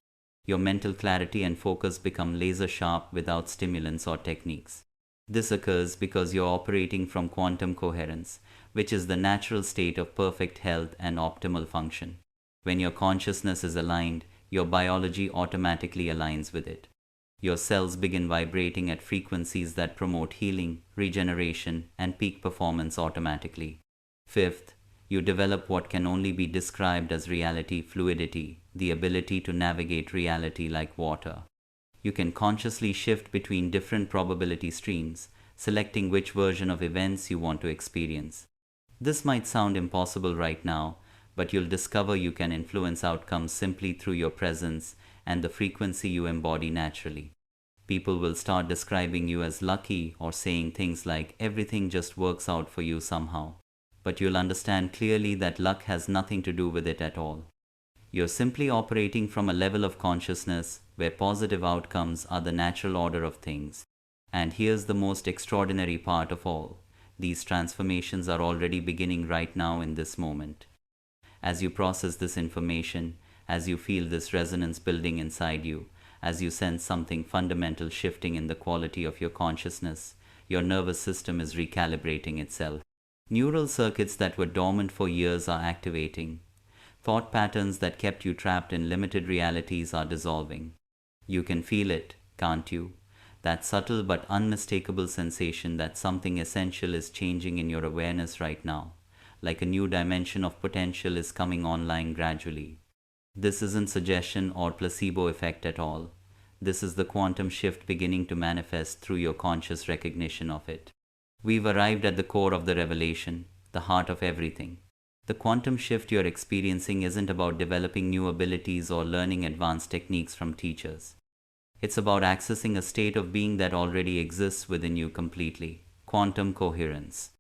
S1: Your mental clarity and focus become laser sharp without stimulants or techniques. This occurs because you're operating from quantum coherence, which is the natural state of perfect health and optimal function. When your consciousness is aligned, your biology automatically aligns with it. Your cells begin vibrating at frequencies that promote healing, regeneration, and peak performance automatically. Fifth, you develop what can only be described as reality fluidity, the ability to navigate reality like water. You can consciously shift between different probability streams, selecting which version of events you want to experience. This might sound impossible right now, but you'll discover you can influence outcomes simply through your presence and the frequency you embody naturally. People will start describing you as lucky or saying things like everything just works out for you somehow. But you'll understand clearly that luck has nothing to do with it at all. You're simply operating from a level of consciousness where positive outcomes are the natural order of things. And here's the most extraordinary part of all. These transformations are already beginning right now in this moment. As you process this information, as you feel this resonance building inside you, as you sense something fundamental shifting in the quality of your consciousness, your nervous system is recalibrating itself. Neural circuits that were dormant for years are activating. Thought patterns that kept you trapped in limited realities are dissolving. You can feel it, can't you? That subtle but unmistakable sensation that something essential is changing in your awareness right now, like a new dimension of potential is coming online gradually. This isn't suggestion or placebo effect at all. This is the quantum shift beginning to manifest through your conscious recognition of it. We've arrived at the core of the revelation, the heart of everything. The quantum shift you're experiencing isn't about developing new abilities or learning advanced techniques from teachers. It's about accessing a state of being that already exists within you completely, quantum coherence.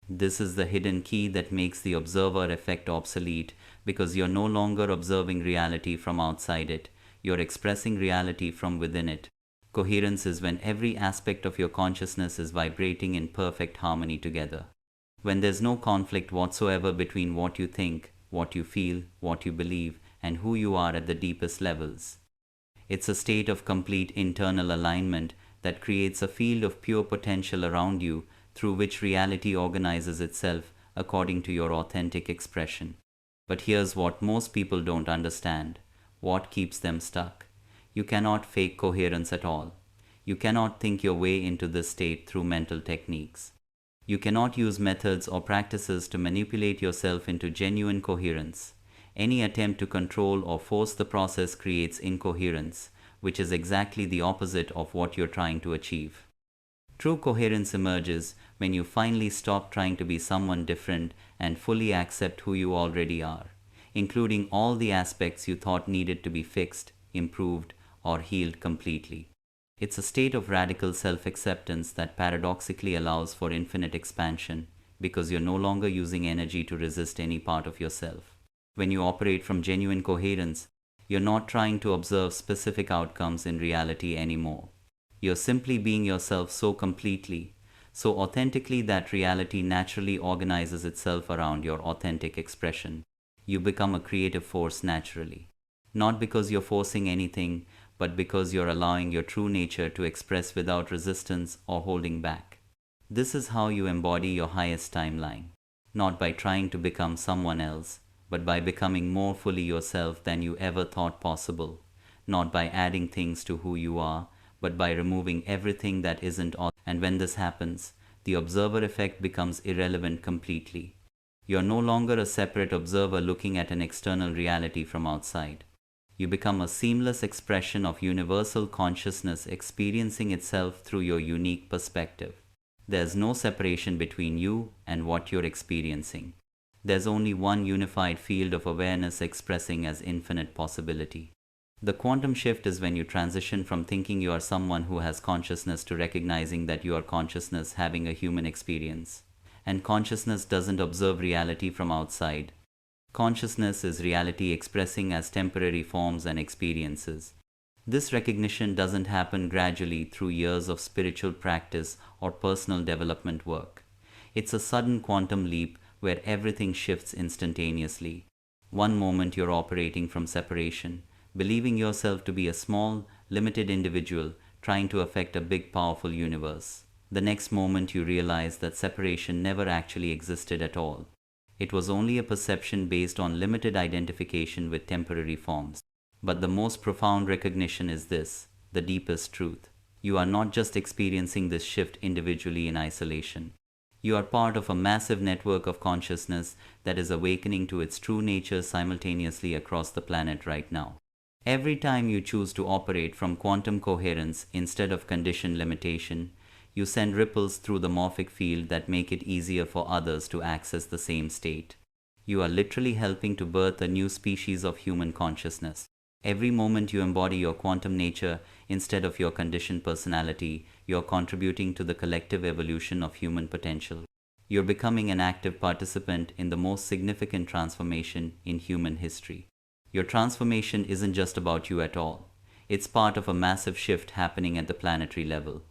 S1: This is the hidden key that makes the observer effect obsolete because you're no longer observing reality from outside it, you're expressing reality from within it. Coherence is when every aspect of your consciousness is vibrating in perfect harmony together. When there's no conflict whatsoever between what you think, what you feel, what you believe, and who you are at the deepest levels. It's a state of complete internal alignment that creates a field of pure potential around you through which reality organizes itself according to your authentic expression. But here's what most people don't understand, what keeps them stuck. You cannot fake coherence at all. You cannot think your way into this state through mental techniques. You cannot use methods or practices to manipulate yourself into genuine coherence. Any attempt to control or force the process creates incoherence, which is exactly the opposite of what you're trying to achieve. True coherence emerges when you finally stop trying to be someone different and fully accept who you already are, including all the aspects you thought needed to be fixed, improved, or healed completely. It's a state of radical self-acceptance that paradoxically allows for infinite expansion because you're no longer using energy to resist any part of yourself. When you operate from genuine coherence, you're not trying to observe specific outcomes in reality anymore. You're simply being yourself so completely, so authentically that reality naturally organizes itself around your authentic expression. You become a creative force naturally. Not because you're forcing anything, but because you're allowing your true nature to express without resistance or holding back. This is how you embody your highest timeline. Not by trying to become someone else, but by becoming more fully yourself than you ever thought possible. Not by adding things to who you are, but by removing everything that isn't authentic. And when this happens, the observer effect becomes irrelevant completely. You're no longer a separate observer looking at an external reality from outside. You become a seamless expression of universal consciousness experiencing itself through your unique perspective. There's no separation between you and what you're experiencing. There's only one unified field of awareness expressing as infinite possibility. The quantum shift is when you transition from thinking you are someone who has consciousness to recognizing that you are consciousness having a human experience. And consciousness doesn't observe reality from outside. Consciousness is reality expressing as temporary forms and experiences. This recognition doesn't happen gradually through years of spiritual practice or personal development work. It's a sudden quantum leap where everything shifts instantaneously. One moment you're operating from separation, believing yourself to be a small, limited individual trying to affect a big, powerful universe. The next moment you realize that separation never actually existed at all. It was only a perception based on limited identification with temporary forms. But the most profound recognition is this, the deepest truth. You are not just experiencing this shift individually in isolation. You are part of a massive network of consciousness that is awakening to its true nature simultaneously across the planet right now. Every time you choose to operate from quantum coherence instead of conditioned limitation, you send ripples through the morphic field that make it easier for others to access the same state. You are literally helping to birth a new species of human consciousness. Every moment you embody your quantum nature instead of your conditioned personality, you're contributing to the collective evolution of human potential. You're becoming an active participant in the most significant transformation in human history. Your transformation isn't just about you at all. It's part of a massive shift happening at the planetary level.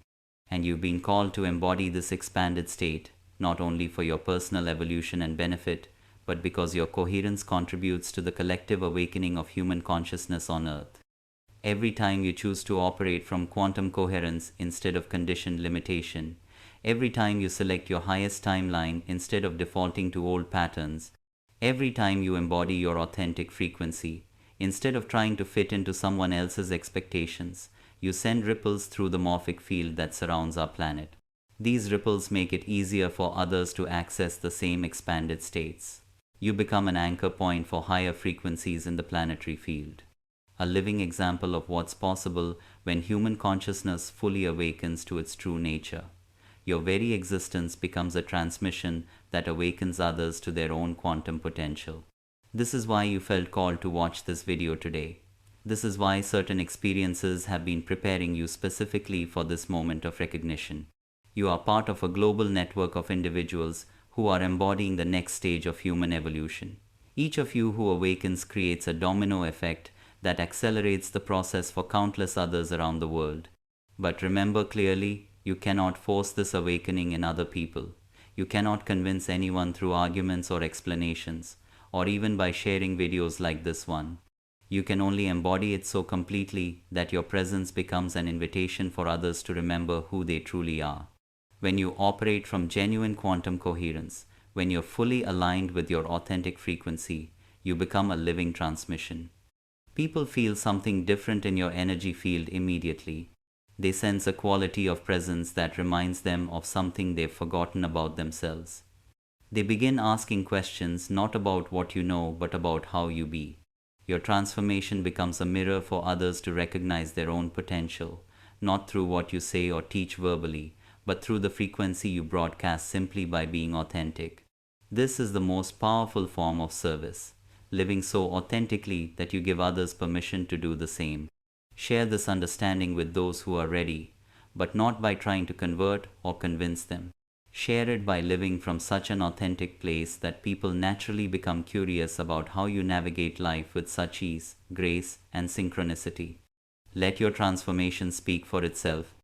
S1: And you've been called to embody this expanded state, not only for your personal evolution and benefit, but because your coherence contributes to the collective awakening of human consciousness on Earth. Every time you choose to operate from quantum coherence instead of conditioned limitation, every time you select your highest timeline instead of defaulting to old patterns, every time you embody your authentic frequency, instead of trying to fit into someone else's expectations, you send ripples through the morphic field that surrounds our planet. These ripples make it easier for others to access the same expanded states. You become an anchor point for higher frequencies in the planetary field. A living example of what's possible when human consciousness fully awakens to its true nature. Your very existence becomes a transmission that awakens others to their own quantum potential. This is why you felt called to watch this video today. This is why certain experiences have been preparing you specifically for this moment of recognition. You are part of a global network of individuals who are embodying the next stage of human evolution. Each of you who awakens creates a domino effect that accelerates the process for countless others around the world. But remember clearly, you cannot force this awakening in other people. You cannot convince anyone through arguments or explanations, or even by sharing videos like this one. You can only embody it so completely that your presence becomes an invitation for others to remember who they truly are. When you operate from genuine quantum coherence, When you're fully aligned with your authentic frequency, you become a living transmission. People feel something different in your energy field immediately. They sense a quality of presence that reminds them of something they've forgotten about themselves. They begin asking questions not about what you know but about how you be. Your transformation becomes a mirror for others to recognize their own potential, not through what you say or teach verbally, but through the frequency you broadcast simply by being authentic. This is the most powerful form of service, living so authentically that you give others permission to do the same. Share this understanding with those who are ready, but not by trying to convert or convince them. Share it by living from such an authentic place that people naturally become curious about how you navigate life with such ease, grace, and synchronicity. Let your transformation speak for itself.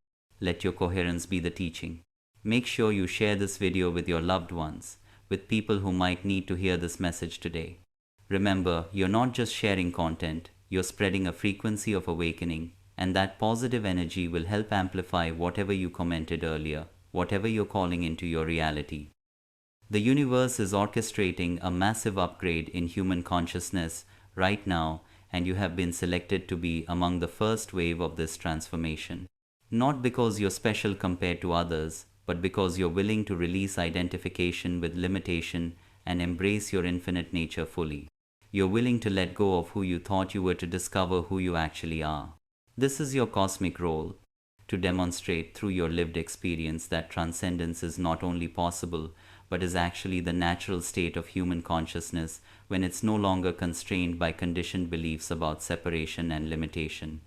S1: Let your coherence be the teaching. Make sure you share this video with your loved ones, with people who might need to hear this message today. Remember, you're not just sharing content, you're spreading a frequency of awakening, and that positive energy will help amplify whatever you commented earlier, whatever you're calling into your reality. The universe is orchestrating a massive upgrade in human consciousness right now, and you have been selected to be among the first wave of this transformation. Not because you're special compared to others, but because you're willing to release identification with limitation and embrace your infinite nature fully. You're willing to let go of who you thought you were to discover who you actually are. This is your cosmic role, to demonstrate through your lived experience that transcendence is not only possible, but is actually the natural state of human consciousness when it's no longer constrained by conditioned beliefs about separation and limitation.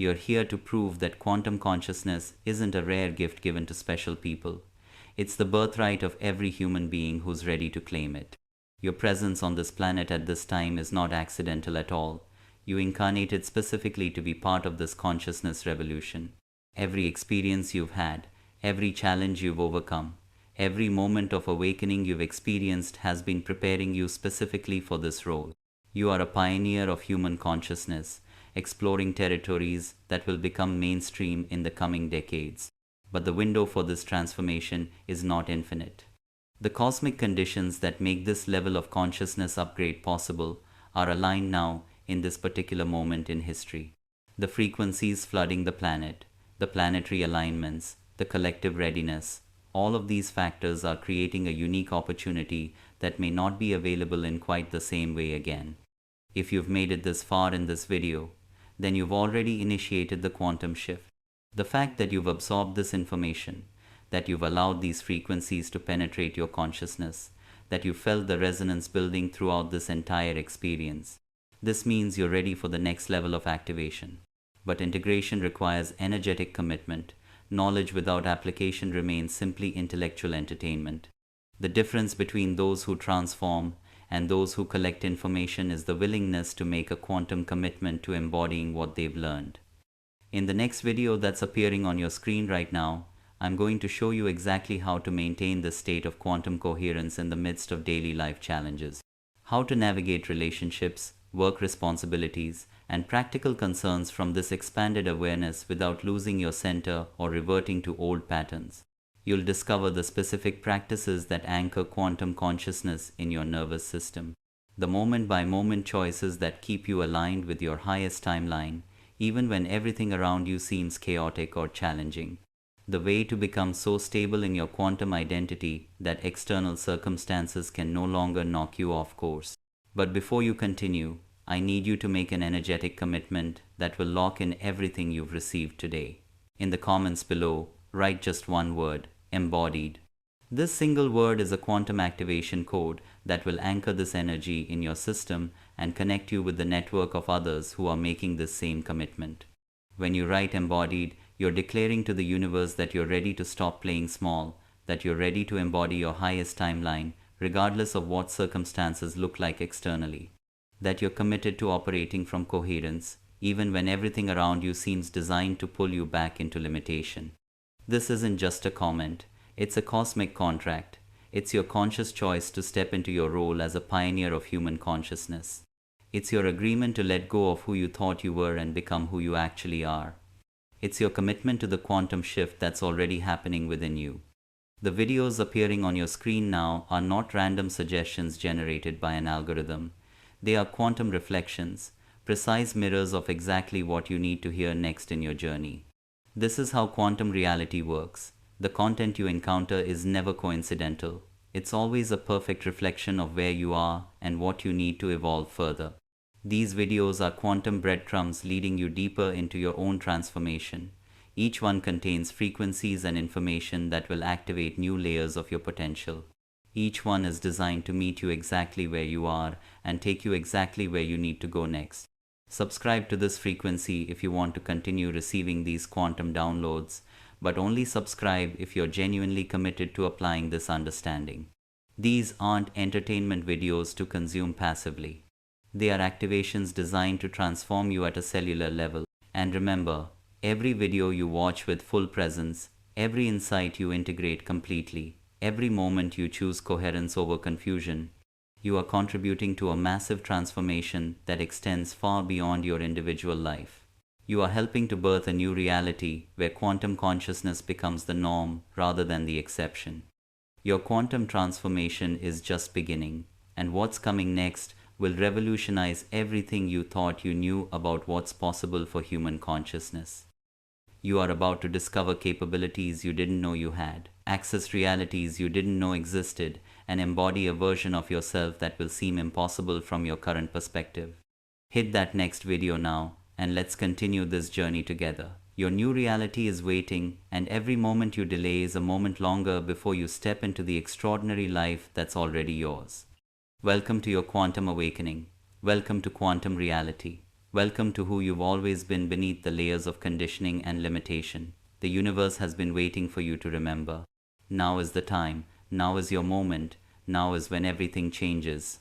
S1: You're here to prove that quantum consciousness isn't a rare gift given to special people. It's the birthright of every human being who's ready to claim it. Your presence on this planet at this time is not accidental at all. You incarnated specifically to be part of this consciousness revolution. Every experience you've had, every challenge you've overcome, every moment of awakening you've experienced has been preparing you specifically for this role. You are a pioneer of human consciousness, exploring territories that will become mainstream in the coming decades. But the window for this transformation is not infinite. The cosmic conditions that make this level of consciousness upgrade possible are aligned now in this particular moment in history. The frequencies flooding the planet, the planetary alignments, the collective readiness, all of these factors are creating a unique opportunity that may not be available in quite the same way again. If you've made it this far in this video, then you've already initiated the quantum shift. The fact that you've absorbed this information, that you've allowed these frequencies to penetrate your consciousness, that you felt the resonance building throughout this entire experience. This means you're ready for the next level of activation. But integration requires energetic commitment. Knowledge without application remains simply intellectual entertainment. The difference between those who transform and those who collect information is the willingness to make a quantum commitment to embodying what they've learned. In the next video that's appearing on your screen right now, I'm going to show you exactly how to maintain this state of quantum coherence in the midst of daily life challenges. How to navigate relationships, work responsibilities, and practical concerns from this expanded awareness without losing your center or reverting to old patterns. You'll discover the specific practices that anchor quantum consciousness in your nervous system. The moment-by-moment choices that keep you aligned with your highest timeline, even when everything around you seems chaotic or challenging. The way to become so stable in your quantum identity that external circumstances can no longer knock you off course. But before you continue, I need you to make an energetic commitment that will lock in everything you've received today. In the comments below, write just one word: Embodied. This single word is a quantum activation code that will anchor this energy in your system and connect you with the network of others who are making this same commitment. When you write Embodied, you're declaring to the universe that you're ready to stop playing small, that you're ready to embody your highest timeline, regardless of what circumstances look like externally. That you're committed to operating from coherence, even when everything around you seems designed to pull you back into limitation. This isn't just a comment, it's a cosmic contract. It's your conscious choice to step into your role as a pioneer of human consciousness. It's your agreement to let go of who you thought you were and become who you actually are. It's your commitment to the quantum shift that's already happening within you. The videos appearing on your screen now are not random suggestions generated by an algorithm. They are quantum reflections, precise mirrors of exactly what you need to hear next in your journey. This is how quantum reality works. The content you encounter is never coincidental. It's always a perfect reflection of where you are and what you need to evolve further. These videos are quantum breadcrumbs leading you deeper into your own transformation. Each one contains frequencies and information that will activate new layers of your potential. Each one is designed to meet you exactly where you are and take you exactly where you need to go next. Subscribe to this frequency if you want to continue receiving these quantum downloads, but only subscribe if you're genuinely committed to applying this understanding. These aren't entertainment videos to consume passively. They are activations designed to transform you at a cellular level. And remember, every video you watch with full presence, every insight you integrate completely, every moment you choose coherence over confusion, you are contributing to a massive transformation that extends far beyond your individual life. You are helping to birth a new reality where quantum consciousness becomes the norm rather than the exception. Your quantum transformation is just beginning, and what's coming next will revolutionize everything you thought you knew about what's possible for human consciousness. You are about to discover capabilities you didn't know you had, access realities you didn't know existed, and embody a version of yourself that will seem impossible from your current perspective. Hit that next video now, and let's continue this journey together. Your new reality is waiting, and every moment you delay is a moment longer before you step into the extraordinary life that's already yours. Welcome to your quantum awakening. Welcome to quantum reality. Welcome to who you've always been beneath the layers of conditioning and limitation. The universe has been waiting for you to remember. Now is the time. Now is your moment. Now is when everything changes.